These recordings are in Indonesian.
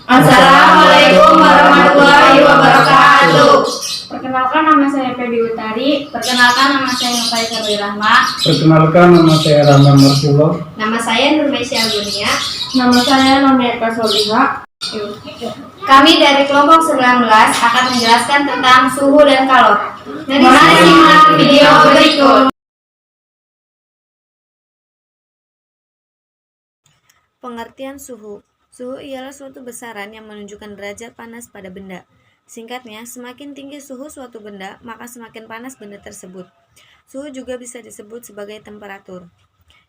Assalamualaikum warahmatullahi wabarakatuh. Perkenalkan, nama saya Feby Utari. Perkenalkan, nama saya Nufaisah Rahma. Perkenalkan, nama saya Rahman Marsullah. Nama saya Nurmesya Agunia. Nama saya Namieka Soliha. Kami dari kelompok 19 akan menjelaskan tentang suhu dan kalor. Mari simak video berikut. Pengertian suhu. Suhu ialah suatu besaran yang menunjukkan derajat panas pada benda. Singkatnya, semakin tinggi suhu suatu benda, maka semakin panas benda tersebut. Suhu juga bisa disebut sebagai temperatur.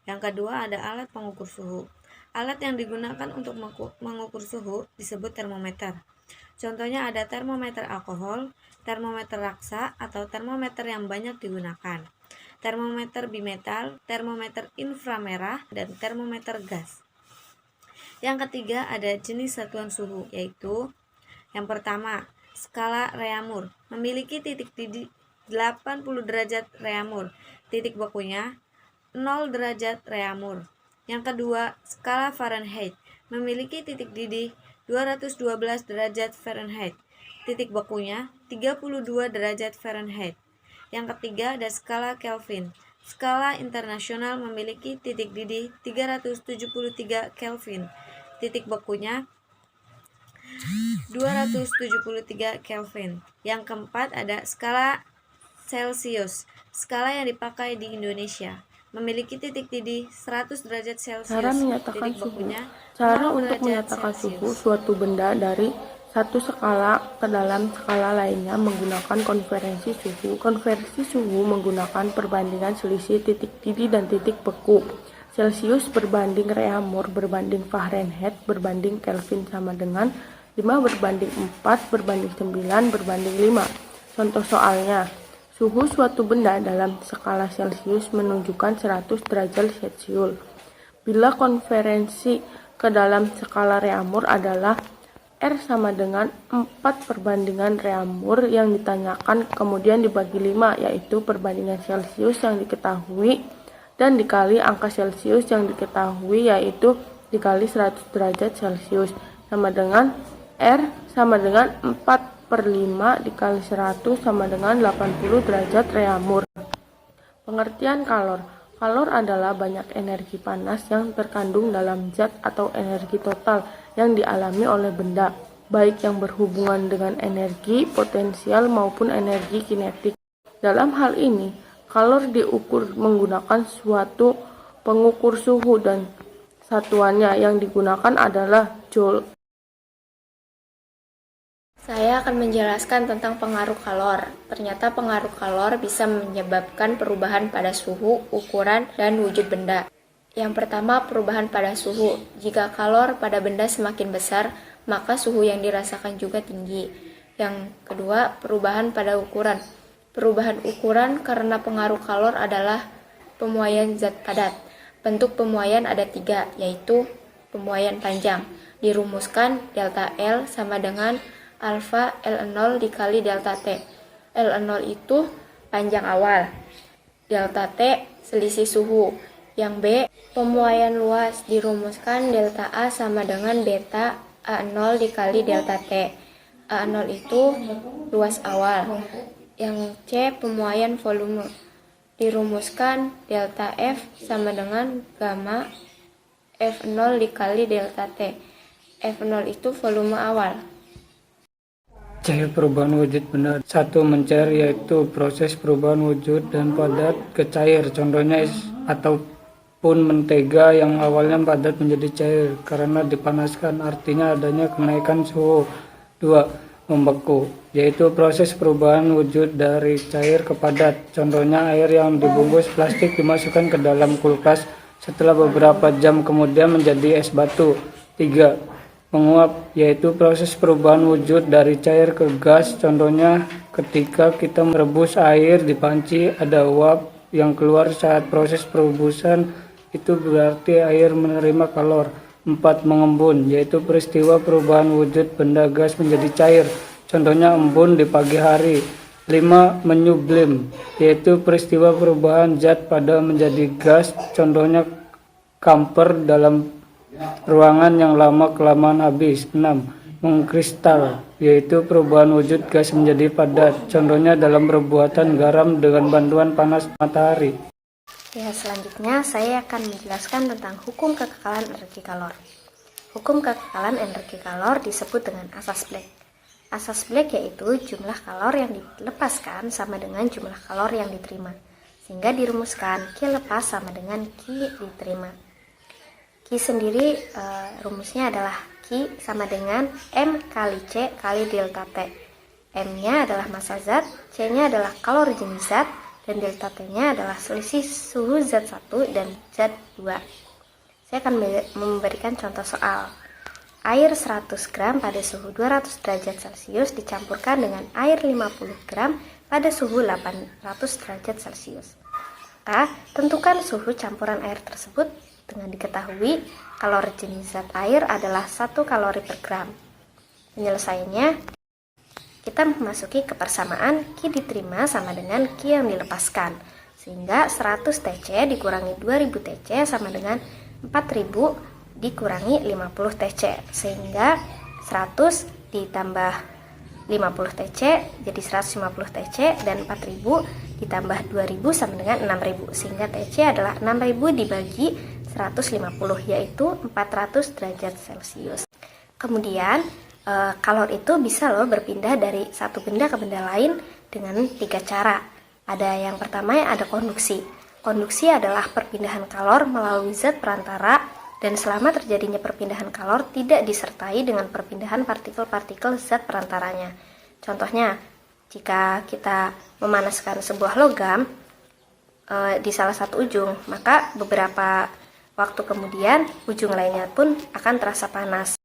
Yang kedua ada alat pengukur suhu. Alat yang digunakan untuk mengukur suhu disebut termometer. Contohnya ada termometer alkohol, termometer raksa, atau termometer yang banyak digunakan. Termometer bimetal, termometer inframerah, dan termometer gas. Yang ketiga ada jenis satuan suhu, yaitu yang pertama, skala Reaumur, memiliki titik didih 80 derajat Reaumur, titik bakunya 0 derajat Reaumur. Yang kedua, skala Fahrenheit, memiliki titik didih 212 derajat Fahrenheit, titik bakunya 32 derajat Fahrenheit. Yang ketiga ada skala Kelvin, skala internasional memiliki titik didih 373 Kelvin, titik bakunya 273 Kelvin. Yang keempat ada skala Celcius, skala yang dipakai di Indonesia, memiliki titik didih 100 derajat Celcius. Cara menyatakan titik suhu. bakunya Cara 0 untuk derajat menyatakan Celcius. suhu suatu benda dari satu skala ke dalam skala lainnya menggunakan konversi suhu. Konversi suhu menggunakan perbandingan selisih titik didih dan titik beku. Celcius berbanding Reaumur berbanding Fahrenheit berbanding Kelvin sama dengan 5 berbanding 4 berbanding 9 berbanding 5. Contoh soalnya, suhu suatu benda dalam skala Celcius menunjukkan 100 derajat Celcius. Bila konversi ke dalam skala Reaumur adalah R sama dengan 4 perbandingan Reaumur yang ditanyakan kemudian dibagi 5, yaitu perbandingan Celcius yang diketahui dan dikali angka Celcius yang diketahui, yaitu dikali 100 derajat Celcius, sama dengan R sama dengan 4/5 dikali 100 sama dengan 80 derajat Reaumur. Pengertian kalor. Kalor adalah banyak energi panas yang terkandung dalam zat atau energi total yang dialami oleh benda, baik yang berhubungan dengan energi potensial maupun energi kinetik. Dalam hal ini, kalor diukur menggunakan suatu pengukur suhu dan satuannya yang digunakan adalah joule. Saya akan menjelaskan tentang pengaruh kalor. Ternyata pengaruh kalor bisa menyebabkan perubahan pada suhu, ukuran, dan wujud benda. Yang pertama, perubahan pada suhu. Jika kalor pada benda semakin besar, maka suhu yang dirasakan juga tinggi. Yang kedua, perubahan pada ukuran. Perubahan ukuran karena pengaruh kalor adalah pemuaian zat padat. Bentuk pemuaian ada 3, yaitu pemuaian panjang. Dirumuskan delta L sama dengan alfa L0 dikali delta T. L0 itu panjang awal, delta T selisih suhu. Yang B, pemuaian luas, dirumuskan delta A sama dengan beta A0 dikali delta T. A0 itu luas awal. Yang C, pemuaian volume, dirumuskan delta F sama dengan gamma F0 dikali delta T. F0 itu volume awal. Cair perubahan wujud benda. 1. Mencair, yaitu proses perubahan wujud dan padat ke cair. Contohnya ataupun mentega yang awalnya padat menjadi cair karena dipanaskan, artinya adanya kenaikan suhu. 2. Membeku, yaitu proses perubahan wujud dari cair ke padat. Contohnya air yang dibungkus plastik dimasukkan ke dalam kulkas, setelah beberapa jam kemudian menjadi es batu. 3. Menguap, yaitu proses perubahan wujud dari cair ke gas. Contohnya ketika kita merebus air di panci, ada uap yang keluar saat proses perebusan, itu berarti air menerima kalor. 4. Mengembun, yaitu peristiwa perubahan wujud benda gas menjadi cair. Contohnya embun di pagi hari. 5. Menyublim, yaitu peristiwa perubahan zat pada menjadi gas. Contohnya kamper dalam ruangan yang lama kelamaan habis. 6. mengkristal, yaitu perubahan wujud gas menjadi padat. Contohnya dalam perbuatan garam dengan bantuan panas matahari. Ya, selanjutnya saya akan menjelaskan tentang hukum kekekalan energi kalor. Hukum kekekalan energi kalor disebut dengan asas Black. Asas Black yaitu jumlah kalor yang dilepaskan sama dengan jumlah kalor yang diterima, sehingga dirumuskan Q lepas sama dengan Q diterima. Q sendiri rumusnya adalah Q sama dengan M kali C kali delta T. M-nya adalah massa zat, C-nya adalah kalor jenis zat, dan delta T-nya adalah selisih suhu zat 1 dan zat 2. Saya akan memberikan contoh soal. Air 100 gram pada suhu 200 derajat Celcius dicampurkan dengan air 50 gram pada suhu 800 derajat Celcius. Maka, tentukan suhu campuran air tersebut dengan diketahui kalori jenis zat air adalah 1 kalori per gram. Penyelesaiannya, kita memasuki kebersamaan Q diterima sama dengan Q yang dilepaskan. Sehingga 100 TC dikurangi 2000 TC sama dengan 4000 dikurangi 50 TC. Sehingga 100 ditambah 50 TC jadi 150 TC, dan 4000 ditambah 2000 sama dengan 6000. Sehingga TC adalah 6000 dibagi 150, yaitu 400 derajat Celcius. Kemudian kalor itu bisa berpindah dari satu benda ke benda lain dengan 3 cara. Ada yang pertama, ada konduksi. Konduksi adalah perpindahan kalor melalui zat perantara, dan selama terjadinya perpindahan kalor tidak disertai dengan perpindahan partikel-partikel zat perantaranya. Contohnya, jika kita memanaskan sebuah logam di salah satu ujung, maka beberapa waktu kemudian ujung lainnya pun akan terasa panas.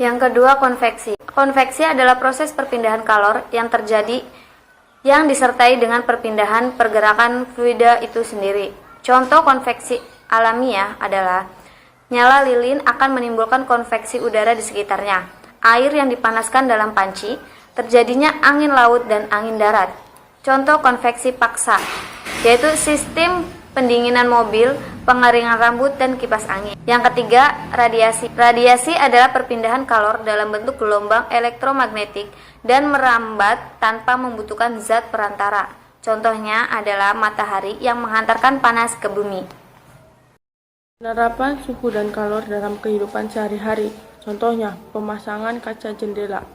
Yang kedua, konveksi. Konveksi adalah proses perpindahan kalor yang terjadi yang disertai dengan perpindahan pergerakan fluida itu sendiri. Contoh konveksi alamiah adalah nyala lilin akan menimbulkan konveksi udara di sekitarnya. Air yang dipanaskan dalam panci, terjadinya angin laut dan angin darat. Contoh konveksi paksa, yaitu sistem pendinginan mobil, pengeringan rambut, dan kipas angin. Yang ketiga, radiasi. Radiasi adalah perpindahan kalor dalam bentuk gelombang elektromagnetik dan merambat tanpa membutuhkan zat perantara. Contohnya adalah matahari yang menghantarkan panas ke bumi. Penerapan suhu dan kalor dalam kehidupan sehari-hari. Contohnya, pemasangan kaca jendela.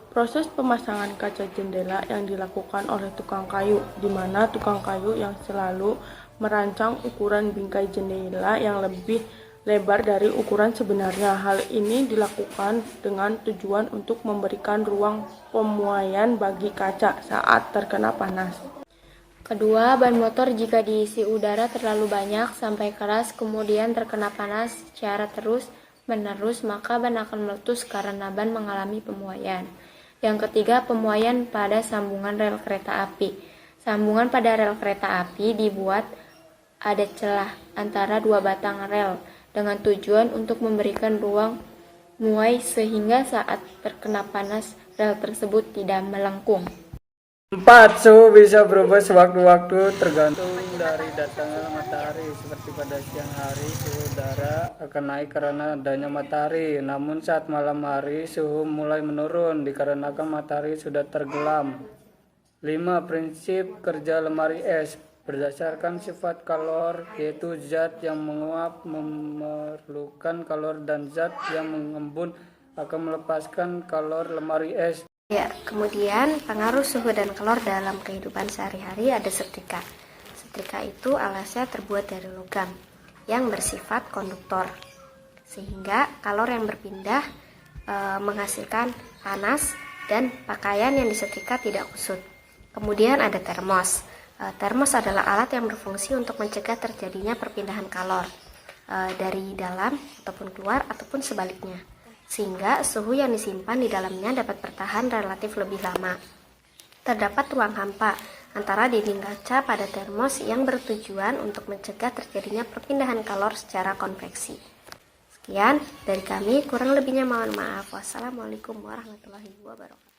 Proses pemasangan kaca jendela yang dilakukan oleh tukang kayu, di mana tukang kayu yang selalu merancang ukuran bingkai jendela yang lebih lebar dari ukuran sebenarnya. Hal ini dilakukan dengan tujuan untuk memberikan ruang pemuaian bagi kaca saat terkena panas. Kedua, ban motor jika diisi udara terlalu banyak sampai keras kemudian terkena panas secara terus-menerus, maka ban akan meletus karena ban mengalami pemuaian. Yang ketiga, pemuaian pada sambungan rel kereta api. Sambungan pada rel kereta api dibuat ada celah antara dua batang rel dengan tujuan untuk memberikan ruang muai sehingga saat terkena panas rel tersebut tidak melengkung. 4. Suhu bisa berubah sewaktu-waktu tergantung dari datangnya matahari. Seperti pada siang hari, suhu udara akan naik karena adanya matahari. Namun saat malam hari, suhu mulai menurun dikarenakan matahari sudah tergelam. 5. Prinsip kerja lemari es. Berdasarkan sifat kalor, yaitu zat yang menguap memerlukan kalor dan zat yang mengembun akan melepaskan kalor lemari es. Ya, kemudian pengaruh suhu dan kalor dalam kehidupan sehari-hari ada setrika. Setrika itu alasnya terbuat dari logam yang bersifat konduktor, sehingga kalor yang berpindah menghasilkan panas dan pakaian yang disetrika tidak kusut. Kemudian ada termos. Termos adalah alat yang berfungsi untuk mencegah terjadinya perpindahan kalor dari dalam ataupun keluar ataupun sebaliknya, sehingga suhu yang disimpan di dalamnya dapat bertahan relatif lebih lama. Terdapat ruang hampa antara dinding kaca pada termos yang bertujuan untuk mencegah terjadinya perpindahan kalor secara konveksi. Sekian dari kami, kurang lebihnya mohon maaf. Wassalamualaikum warahmatullahi wabarakatuh.